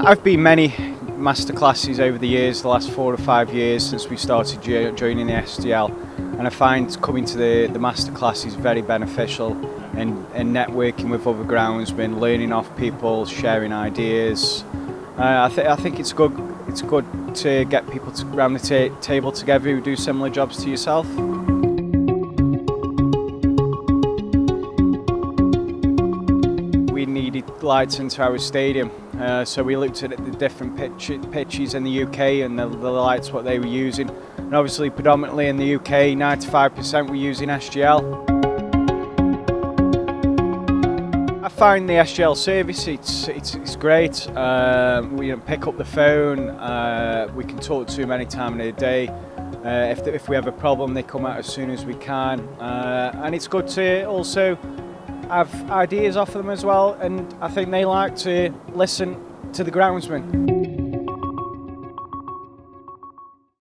I've been many masterclasses over the years, the last 4 or 5 years since we started joining the SDL, and I find coming to the masterclass is very beneficial in networking with other groundsmen, learning off people, sharing ideas. I think it's good to get people around the table together who do similar jobs to yourself. We needed lights into our stadium, so we looked at the different pitches in the UK and the lights, what they were using. And obviously predominantly in the UK, 95% were using SGL. I find the SGL service, it's great. We pick up the phone, we can talk to them any time of the day. If we have a problem, they come out as soon as we can. And it's good to also have ideas off them as well, and I think they like to listen to the groundsmen.